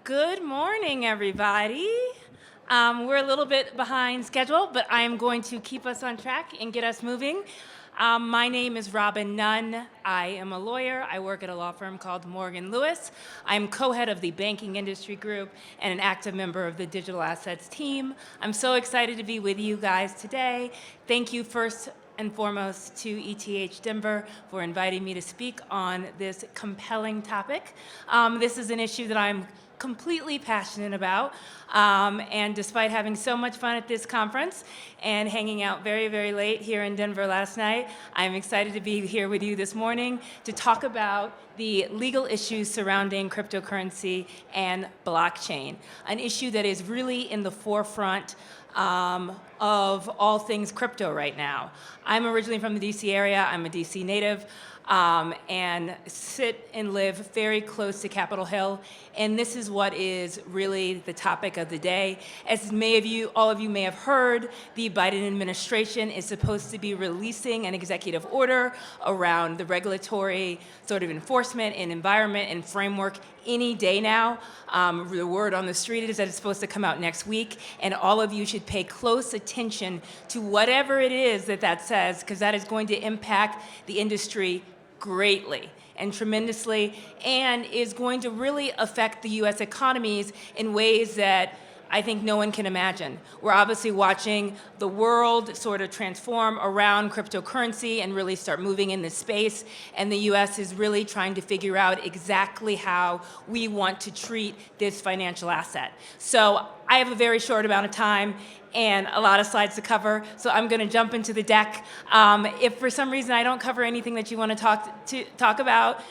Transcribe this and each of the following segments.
Good morning, everybody. We're a little bit behind schedule, but I am going to keep us on track and get us moving. My name is Robin Nunn. I am a lawyer. I work at a law firm called Morgan Lewis. I'm co-head of the banking industry group and an active member of the digital assets team. I'm so excited to be with you guys today. Thank you first and foremost to ETH Denver for inviting me to speak on this compelling topic. This is an issue that I'm completely passionate about, and despite having so much fun at this conference and hanging out very, very late here in Denver last night, I'm excited to be here with you this morning to talk about the legal issues surrounding cryptocurrency and blockchain, an issue that is really in the forefront of all things crypto right now. I'm originally from the DC area. I'm a DC native. And sit and live very close to Capitol Hill. And this is what is really the topic of the day. As all of you may have heard, the Biden administration is supposed to be releasing an executive order around the regulatory sort of enforcement and environment and framework any day now. The word on the street is that it's supposed to come out next week, and all of you should pay close attention to whatever it is that says, because that is going to impact the industry greatly and tremendously, and is going to really affect the U.S. economies in ways that I think no one can imagine. We're obviously watching the world sort of transform around cryptocurrency and really start moving in this space, and the U.S. is really trying to figure out exactly how we want to treat this financial asset. So I have a very short amount of time and a lot of slides to cover, so I'm going to jump into the deck. If for some reason I don't cover anything that you want to talk about,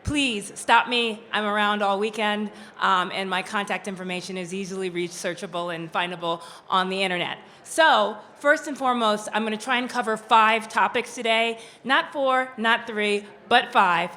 please stop me. I'm around all weekend, and my contact information is easily researchable and findable on the internet. So first and foremost, I'm going to try and cover 5 topics today, not 4, not 3, but 5.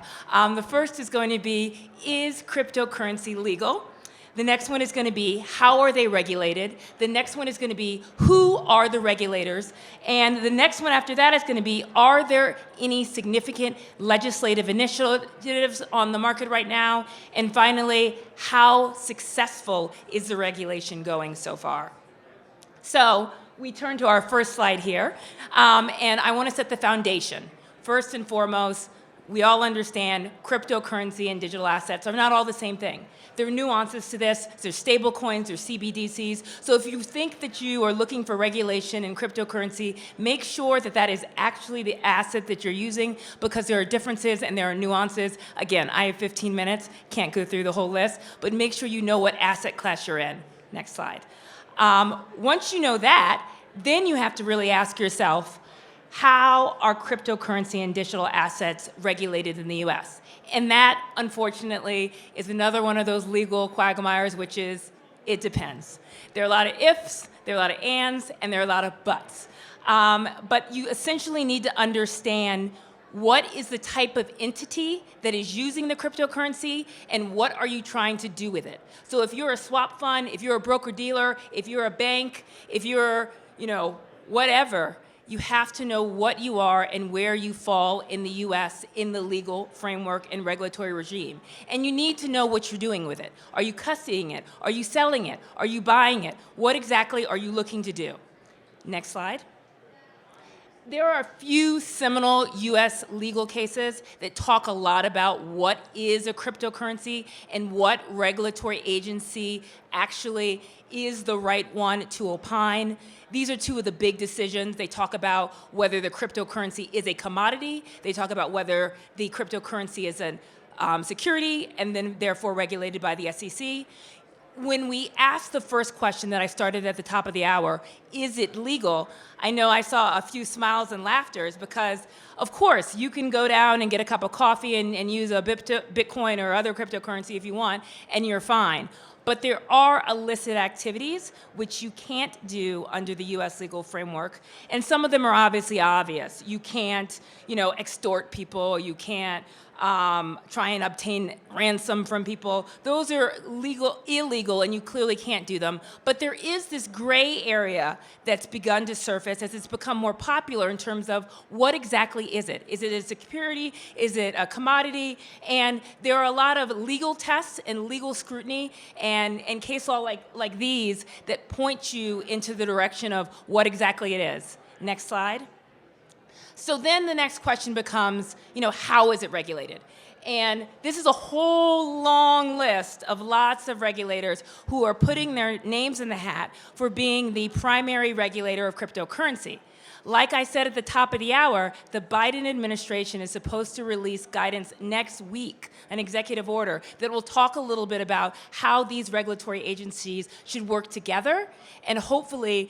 The first is going to be, is cryptocurrency legal? The next one is going to be, how are they regulated? The next one is going to be, who are the regulators? And the next one after that is going to be, are there any significant legislative initiatives on the market right now? And finally, how successful is the regulation going so far? So we turn to our first slide here, and I want to set the foundation. First and foremost, we all understand cryptocurrency and digital assets are not all the same thing. There are nuances to this. There's stable coins, there's CBDCs. So if you think that you are looking for regulation in cryptocurrency, make sure that that is actually the asset that you're using, because there are differences and there are nuances. Again, I have 15 minutes, can't go through the whole list, but make sure you know what asset class you're in. Next slide. Once you know that, then you have to really ask yourself, how are cryptocurrency and digital assets regulated in the US? And that, unfortunately, is another one of those legal quagmires, which is, it depends. There are a lot of ifs, there are a lot of ands, and there are a lot of buts. But you essentially need to understand what is the type of entity that is using the cryptocurrency, and what are you trying to do with it? So if you're a swap fund, if you're a broker-dealer, if you're a bank, if you're, whatever, you have to know what you are and where you fall in the US in the legal framework and regulatory regime. And you need to know what you're doing with it. Are you custodying it? Are you selling it? Are you buying it? What exactly are you looking to do? Next slide. There are a few seminal US legal cases that talk a lot about what is a cryptocurrency and what regulatory agency actually is the right one to opine. These are 2 of the big decisions. They talk about whether the cryptocurrency is a commodity. They talk about whether the cryptocurrency is a security and then therefore regulated by the SEC. When we asked the first question that I started at the top of the hour, is it legal? I know I saw a few smiles and laughters, because, of course, you can go down and get a cup of coffee and use a Bitcoin or other cryptocurrency if you want, and you're fine. But there are illicit activities which you can't do under the US legal framework, and some of them are obviously obvious. You can't, extort people, you can't try and obtain ransom from people. Those are illegal, and you clearly can't do them. But there is this gray area that's begun to surface as it's become more popular in terms of what exactly is it? Is it a security? Is it a commodity? And there are a lot of legal tests and legal scrutiny and case law like these that point you into the direction of what exactly it is. Next slide. So then the next question becomes, how is it regulated? And this is a whole long list of lots of regulators who are putting their names in the hat for being the primary regulator of cryptocurrency. Like I said at the top of the hour, the Biden administration is supposed to release guidance next week, an executive order that will talk a little bit about how these regulatory agencies should work together and hopefully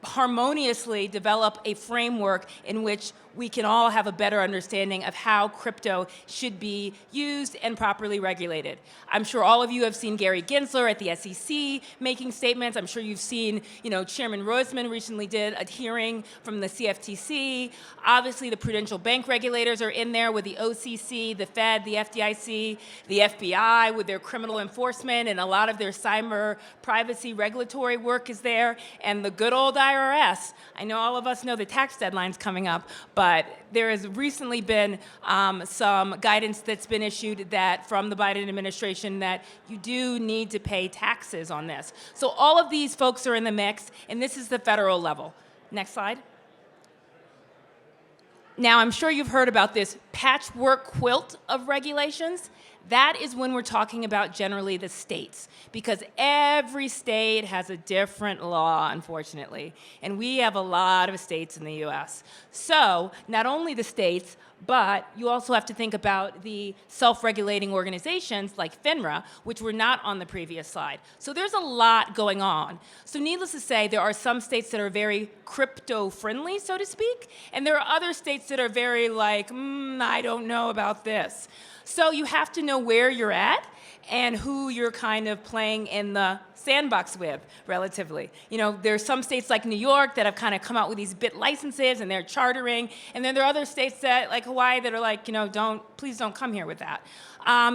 harmoniously develop a framework in which we can all have a better understanding of how crypto should be used and properly regulated. I'm sure all of you have seen Gary Gensler at the SEC making statements. I'm sure you've seen, Chairman Roseman recently did a hearing from the Cftc. Obviously, the prudential bank regulators are in there with the OCC, the Fed, the FDIC, the FBI with their criminal enforcement, and a lot of their cyber privacy regulatory work is there, and the good old IRS. I know all of us know the tax deadline's coming up, but there has recently been some guidance that's been issued that from the Biden administration that you do need to pay taxes on this. So all of these folks are in the mix, and this is the federal level. Next slide. Now, I'm sure you've heard about this patchwork quilt of regulations. That is when we're talking about generally the states, because every state has a different law, unfortunately, and we have a lot of states in the U.S. So not only the states, but you also have to think about the self-regulating organizations like FINRA, which were not on the previous slide. So there's a lot going on. So needless to say, there are some states that are very crypto-friendly, so to speak, and there are other states that are very like, I don't know about this. So you have to know where you're at and who you're kind of playing in the sandbox with, relatively. There's some states like New York that have kind of come out with these BIT licenses and they're chartering, and then there are other states that, like Hawaii, that are like, please don't come here with that.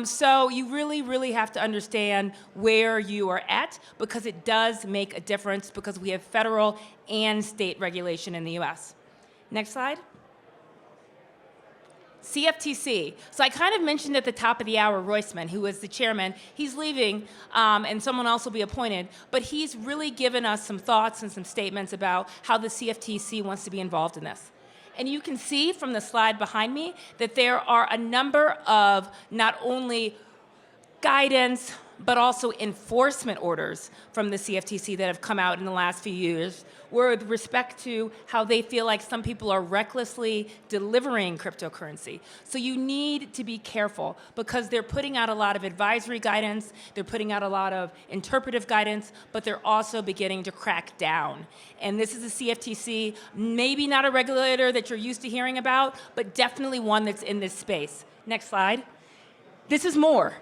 So you really, really have to understand where you are at, because it does make a difference, because we have federal and state regulation in the U.S. Next slide. Cftc. So I kind of mentioned at the top of the hour Roisman, who was the chairman. He's leaving, and someone else will be appointed. But he's really given us some thoughts and some statements about how the Cftc wants to be involved in this. And you can see from the slide behind me that there are a number of not only guidance, but also enforcement orders from the Cftc that have come out in the last few years with respect to how they feel like some people are recklessly delivering cryptocurrency. So you need to be careful, because they're putting out a lot of advisory guidance, they're putting out a lot of interpretive guidance, but they're also beginning to crack down. And this is the Cftc, maybe not a regulator that you're used to hearing about, but definitely one that's in this space. Next slide. This is more.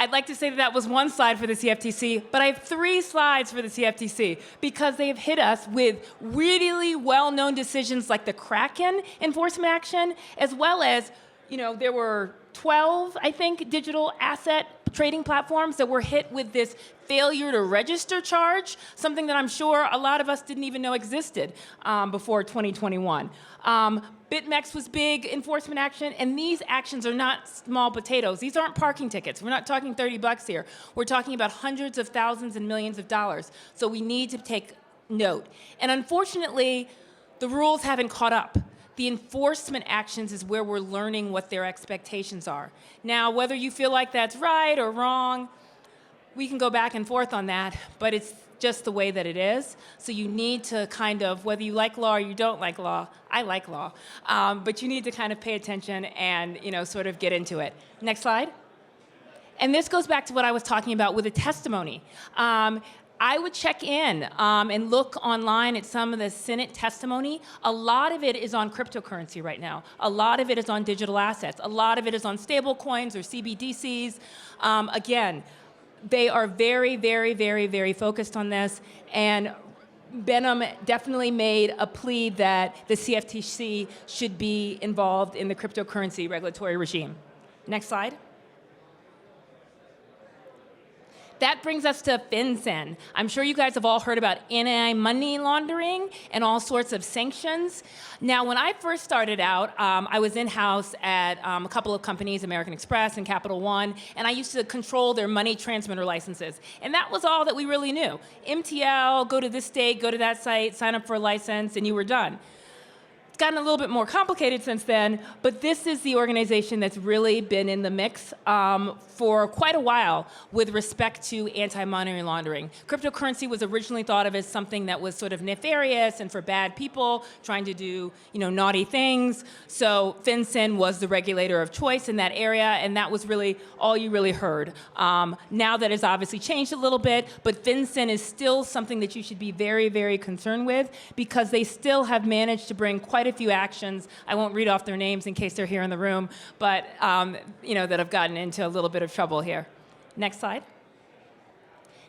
I'd like to say that was one slide for the Cftc, but I have 3 slides for the Cftc, because they have hit us with really well-known decisions like the Kraken enforcement action, as well as, there were 12, I think, digital asset trading platforms that were hit with this failure to register charge, something that I'm sure a lot of us didn't even know existed before 2021. BitMEX was big enforcement action, and these actions are not small potatoes. These aren't parking tickets. We're not talking $30 here. We're talking about hundreds of thousands and millions of dollars. So we need to take note. And unfortunately, the rules haven't caught up. The enforcement actions is where we're learning what their expectations are. Now, whether you feel like that's right or wrong, we can go back and forth on that, but it's just the way that it is. So you need to kind of, whether you like law or you don't like law, I like law, but you need to kind of pay attention and sort of get into it. Next slide. And this goes back to what I was talking about with the testimony. I would check in and look online at some of the Senate testimony. A lot of it is on cryptocurrency right now. A lot of it is on digital assets. A lot of it is on stable coins or CBDCs. Again, they are very, very, very, very focused on this. And Benham definitely made a plea that the CFTC should be involved in the cryptocurrency regulatory regime. Next slide. That brings us to FinCEN. I'm sure you guys have all heard about anti-money laundering and all sorts of sanctions. Now, when I first started out, I was in-house at a couple of companies, American Express and Capital One, and I used to control their money transmitter licenses. And that was all that we really knew. MTL, go to this state, go to that site, sign up for a license, and you were done. Gotten a little bit more complicated since then, but this is the organization that's really been in the mix for quite a while with respect to anti-money laundering. Cryptocurrency was originally thought of as something that was sort of nefarious and for bad people trying to do, naughty things. So FinCEN was the regulator of choice in that area, and that was really all you really heard. Now that has obviously changed a little bit, but FinCEN is still something that you should be very, very concerned with because they still have managed to bring quite a few actions. I won't read off their names in case they're here in the room, but that have gotten into a little bit of trouble here. Next slide.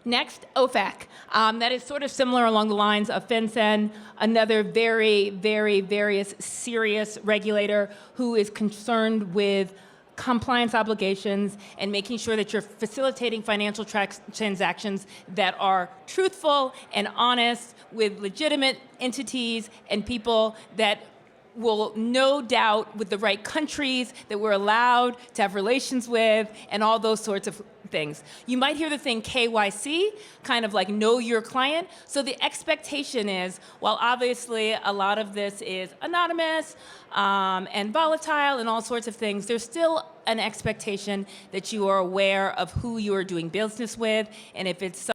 Next, OFAC. That is sort of similar along the lines of FinCEN, another very, very, very serious regulator who is concerned with compliance obligations and making sure that you're facilitating financial transactions that are truthful and honest with legitimate entities and people that will no doubt with the right countries that we're allowed to have relations with and all those sorts of things. You might hear the thing KYC, kind of like know your client. So the expectation is, while obviously a lot of this is anonymous and volatile and all sorts of things, there's still an expectation that you are aware of who you are doing business with, and if it's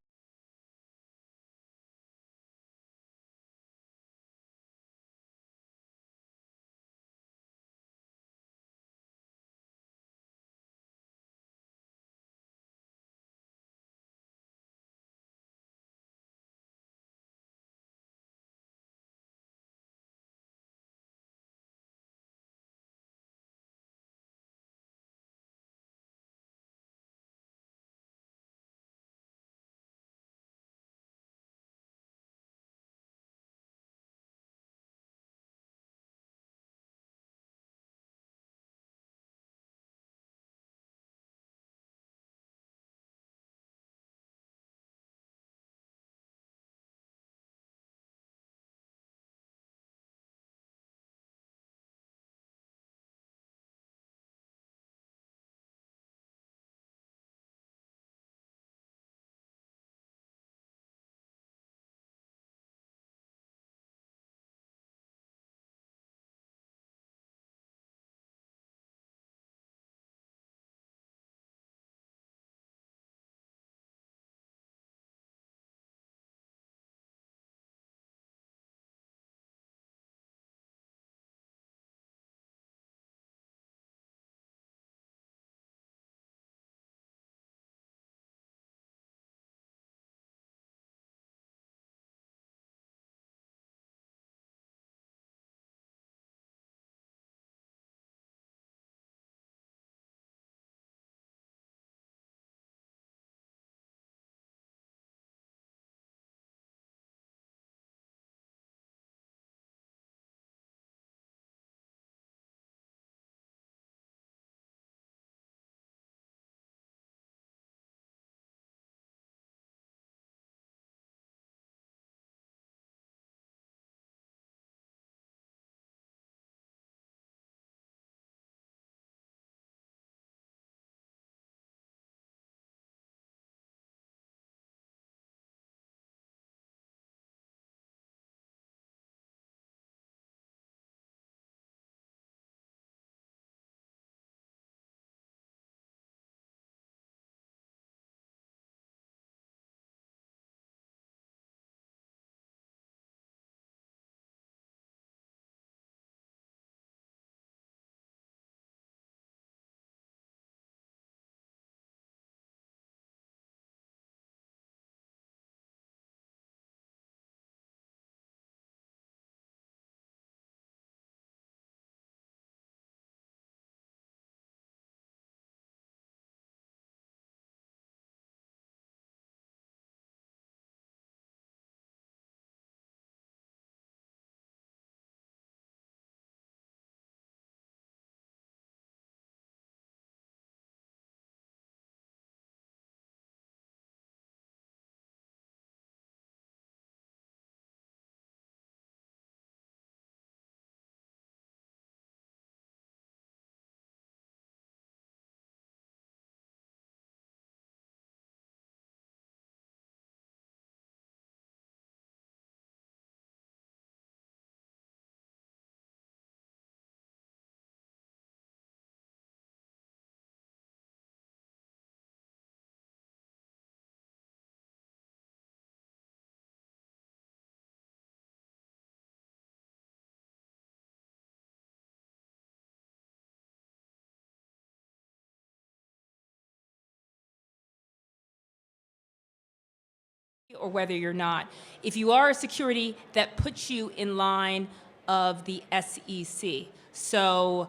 or whether you're not. If you are a security, that puts you in line of the SEC. So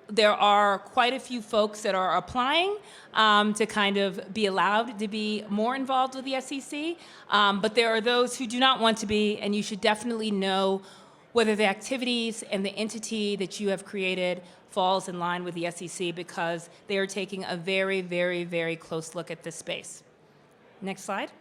there are quite a few folks that are applying to kind of be allowed to be more involved with the SEC, but there are those who do not want to be, and you should definitely know whether the activities and the entity that you have created falls in line with the SEC, because they are taking a very, very, very close look at this space. Next slide.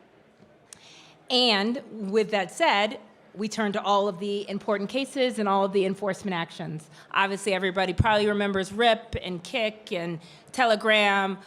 And with that said, we turn to all of the important cases and all of the enforcement actions. Obviously, everybody probably remembers RIP and Kick and Telegram.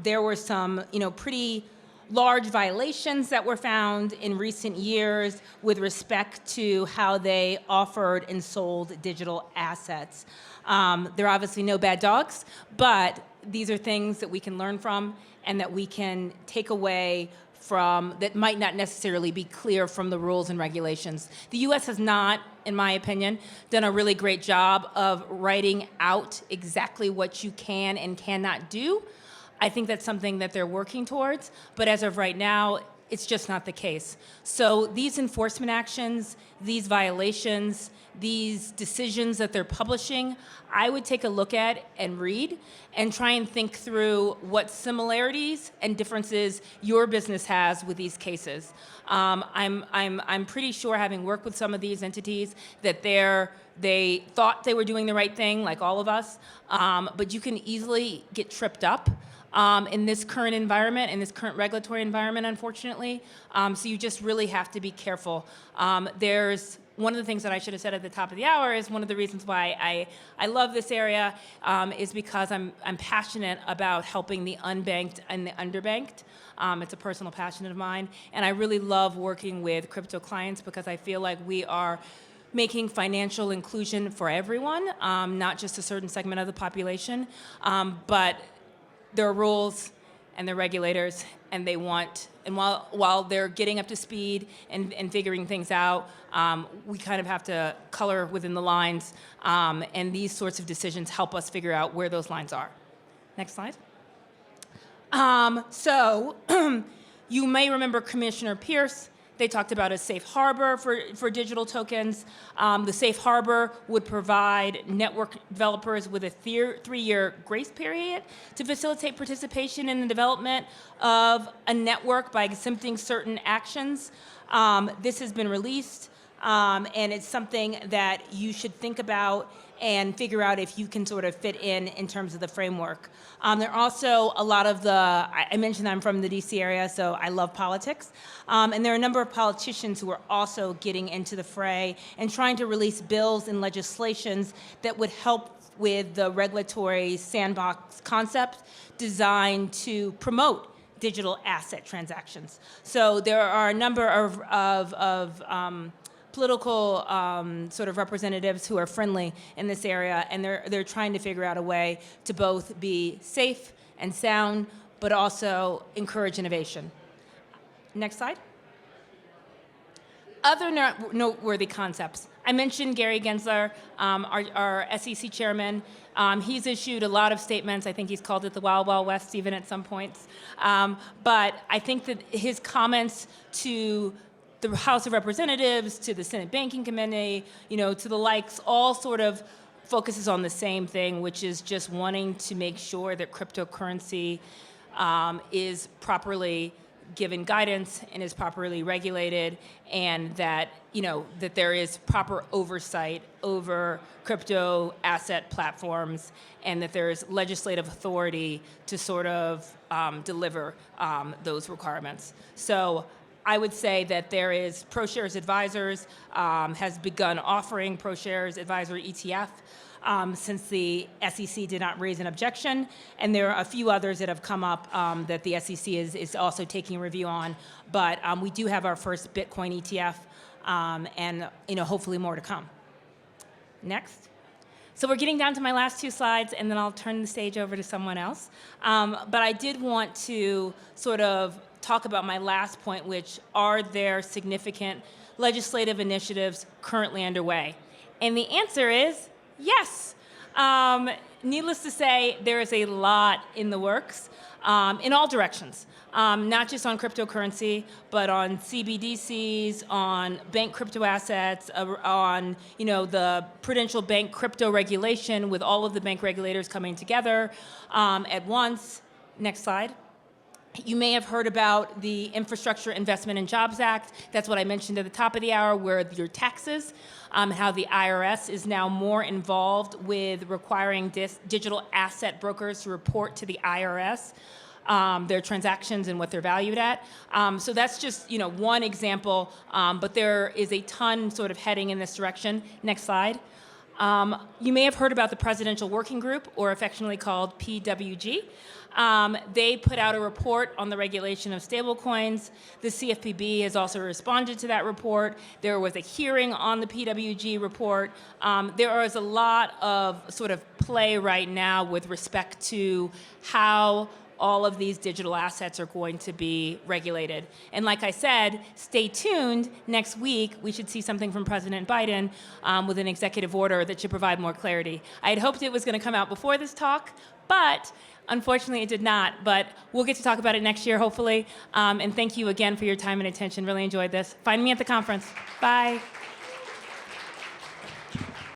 There were some, pretty large violations that were found in recent years with respect to how they offered and sold digital assets. There are obviously no bad dogs, but these are things that we can learn from and that we can take away from that might not necessarily be clear from the rules and regulations. The US has not, in my opinion, done a really great job of writing out exactly what you can and cannot do. I think that's something that they're working towards, but as of right now, it's just not the case. So these enforcement actions, these violations, these decisions that they're publishing, I would take a look at and read and try and think through what similarities and differences your business has with these cases. I'm pretty sure, having worked with some of these entities, that they thought they were doing the right thing, like all of us, but you can easily get tripped up in this current environment, in this current regulatory environment, unfortunately. So you just really have to be careful. There's one of the things that I should have said at the top of the hour is one of the reasons why I love this area is because I'm passionate about helping the unbanked and the underbanked. It's a personal passion of mine, and I really love working with crypto clients because I feel like we are making financial inclusion for everyone, not just a certain segment of the population, but there are rules and there are regulators, and they want, and while they're getting up to speed and figuring things out, we kind of have to color within the lines, and these sorts of decisions help us figure out where those lines are. Next slide. So you may remember Commissioner Pierce. They talked about a safe harbor for digital tokens. The safe harbor would provide network developers with a 3-year grace period to facilitate participation in the development of a network by exempting certain actions. This has been released, and it's something that you should think about and figure out if you can sort of fit in terms of the framework. There are also a lot of I mentioned I'm from the DC area, so I love politics. And there are a number of politicians who are also getting into the fray and trying to release bills and legislations that would help with the regulatory sandbox concept designed to promote digital asset transactions. So there are a number of political sort of representatives who are friendly in this area, and they're trying to figure out a way to both be safe and sound, but also encourage innovation. Next slide. Other noteworthy concepts. I mentioned Gary Gensler, our SEC chairman. He's issued a lot of statements. I think he's called it the Wild Wild West even at some points. But I think that his comments to the House of Representatives, to the Senate Banking Committee, to the likes, all sort of focuses on the same thing, which is just wanting to make sure that cryptocurrency is properly given guidance and is properly regulated, and that that there is proper oversight over crypto asset platforms, and that there is legislative authority to sort of deliver those requirements. So I would say that there is ProShares Advisors has begun offering ProShares Advisor ETF since the SEC did not raise an objection, and there are a few others that have come up that the SEC is also taking a review on. But we do have our first Bitcoin ETF, and hopefully more to come. Next. So we're getting down to my last 2 slides, and then I'll turn the stage over to someone else. But I did want to sort of talk about my last point, which are there significant legislative initiatives currently underway? And the answer is yes. needless to say, there is a lot in the works in all directions. Not just on cryptocurrency, but on CBDCs, on bank crypto assets, on the prudential bank crypto regulation, with all of the bank regulators coming together at once. Next slide. You may have heard about the Infrastructure Investment and Jobs Act. That's what I mentioned at the top of the hour, where your taxes, how the IRS is now more involved with requiring digital asset brokers to report to the IRS their transactions and what they're valued at. So that's just one example, but there is a ton sort of heading in this direction. Next slide. You may have heard about the Presidential Working Group, or affectionately called PWG. They put out a report on the regulation of stablecoins. The CFPB has also responded to that report. There was a hearing on the PWG report. There is a lot of sort of play right now with respect to how all of these digital assets are going to be regulated. And like I said, stay tuned. Next week, we should see something from President Biden with an executive order that should provide more clarity. I had hoped it was going to come out before this talk, but unfortunately it did not. But we'll get to talk about it next year, hopefully. And thank you again for your time and attention. Really enjoyed this. Find me at the conference. Bye.